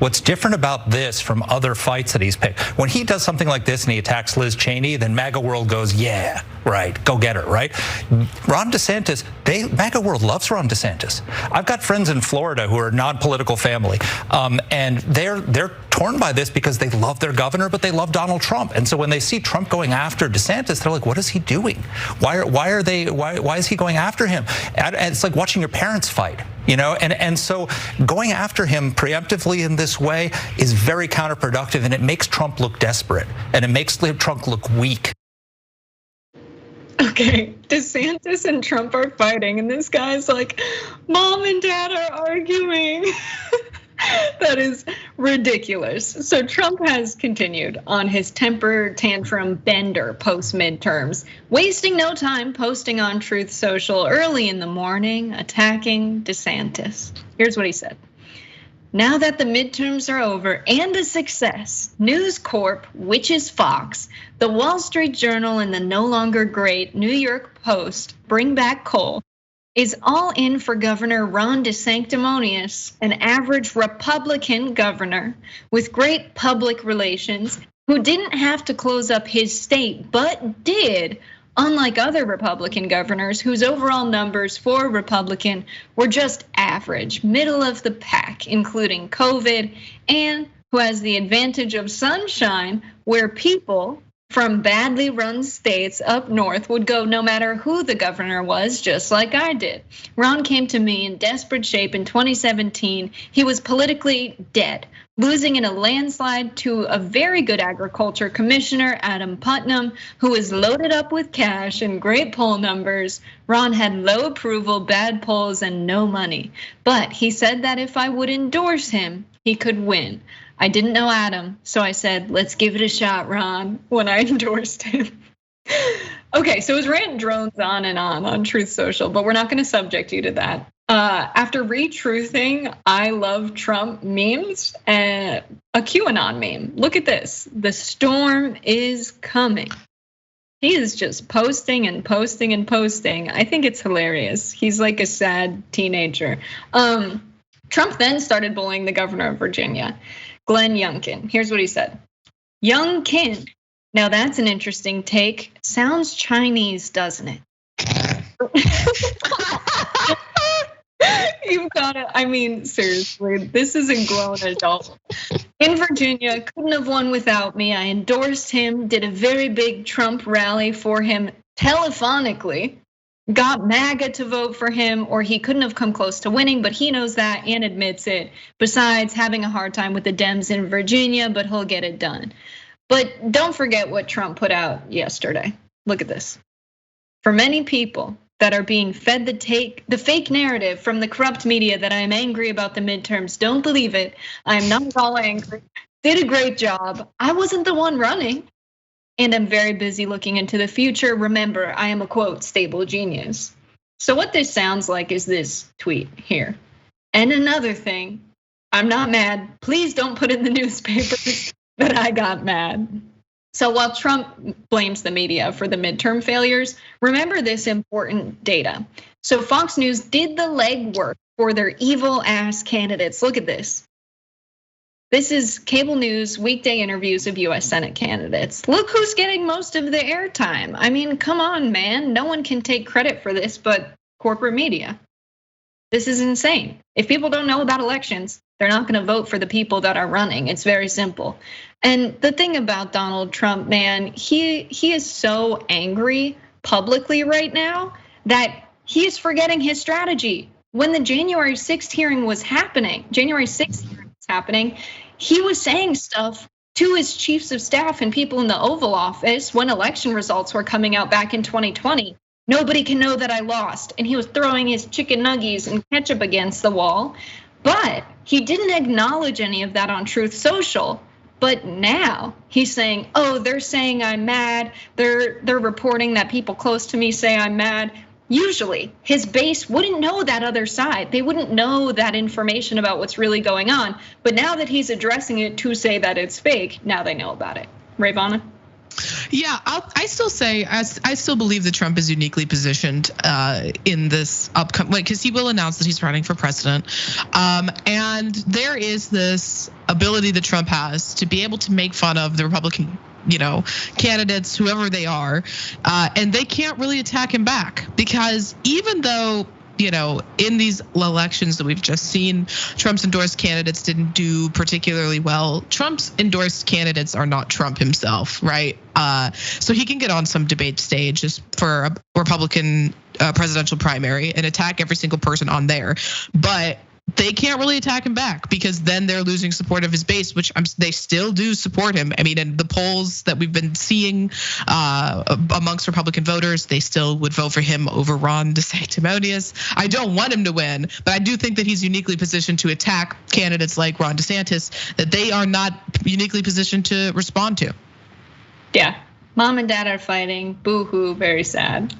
What's different about this from other fights that he's picked, when he does something like this and he attacks Liz Cheney, then MAGA world goes, yeah, right, go get her, right? Ron DeSantis, MAGA world loves Ron DeSantis. I've got friends in Florida who are non-political family, and they're torn by this because they love their governor, but they love Donald Trump. And so when they see Trump going after DeSantis, they're like, what is he doing? Why is he going after him? And it's like watching your parents fight. You know, and so going after him preemptively in this way is very counterproductive, and it makes Trump look desperate, and it makes Trump look weak. Okay, DeSantis and Trump are fighting, and this guy's like, Mom and Dad are arguing. That is ridiculous. So Trump has continued on his temper tantrum bender post midterms, wasting no time posting on Truth Social early in the morning, attacking DeSantis. Here's what he said. Now that the midterms are over and a success, News Corp, which is Fox, the Wall Street Journal, and the no longer great New York Post bring back coal, is all in for Governor Ron DeSanctimonious, an average Republican governor with great public relations who didn't have to close up his state, but did, unlike other Republican governors whose overall numbers for Republican were just average, middle of the pack, including COVID, and who has the advantage of sunshine where people from badly run states up north would go no matter who the governor was, just like I did. Ron came to me in desperate shape in 2017. He was politically dead, losing in a landslide to a very good agriculture commissioner, Adam Putnam, who was loaded up with cash and great poll numbers. Ron had low approval, bad polls, and no money. But he said that if I would endorse him, he could win. I didn't know Adam, so I said, let's give it a shot, Ron, when I endorsed him. Okay, so his rant drones on and on Truth Social, but we're not gonna subject you to that. After retruthing I love Trump memes, a QAnon meme, look at this. The storm is coming. He is just posting and posting and posting. I think it's hilarious. He's like a sad teenager. Trump then started bullying the governor of Virginia, Glenn Youngkin. Here's what he said. Youngkin. Now that's an interesting take. Sounds Chinese, doesn't it? You've got it. I mean, seriously, this is a grown adult. In Virginia, couldn't have won without me. I endorsed him, did a very big Trump rally for him telephonically, got MAGA to vote for him, or he couldn't have come close to winning, but he knows that and admits it. Besides having a hard time with the Dems in Virginia, but he'll get it done. But don't forget what Trump put out yesterday. Look at this. For many people that are being fed the fake narrative from the corrupt media that I am angry about the midterms, don't believe it. I am not at all angry. Did a great job. I wasn't the one running. And I'm very busy looking into the future. Remember, I am a quote, stable genius. So what this sounds like is this tweet here. And another thing, I'm not mad. Please don't put in the newspapers that I got mad. So while Trump blames the media for the midterm failures, remember this important data. So Fox News did the legwork for their evil ass candidates. Look at this. This is cable news weekday interviews of US Senate candidates. Look who's getting most of the airtime. I mean, come on, man. No one can take credit for this but corporate media. This is insane. If people don't know about elections, they're not gonna vote for the people that are running. It's very simple. And the thing about Donald Trump, man, he is so angry publicly right now that he is forgetting his strategy. When the January 6th hearing was happening, he was saying stuff to his chiefs of staff and people in the Oval Office when election results were coming out back in 2020. Nobody can know that I lost. And he was throwing his chicken nuggets and ketchup against the wall. But he didn't acknowledge any of that on Truth Social. But now he's saying, oh, they're saying I'm mad. They're reporting that people close to me say I'm mad. Usually his base wouldn't know that other side. They wouldn't know that information about what's really going on. But now that he's addressing it to say that it's fake, now they know about it. Rayyvana? Yeah, I still believe that Trump is uniquely positioned in this upcoming, because he will announce that he's running for president, and there is this ability that Trump has to be able to make fun of the Republican, candidates, whoever they are, and they can't really attack him back, because even though, in these elections that we've just seen, Trump's endorsed candidates didn't do particularly well. Trump's endorsed candidates are not Trump himself, right? So he can get on some debate stage just for a Republican presidential primary and attack every single person on there. But they can't really attack him back, because then they're losing support of his base, which they still do support him. I mean, in the polls that we've been seeing amongst Republican voters, they still would vote for him over Ron DeSantis. I don't want him to win, but I do think that he's uniquely positioned to attack candidates like Ron DeSantis that they are not uniquely positioned to respond to. Yeah, mom and dad are fighting. Boo hoo, very sad.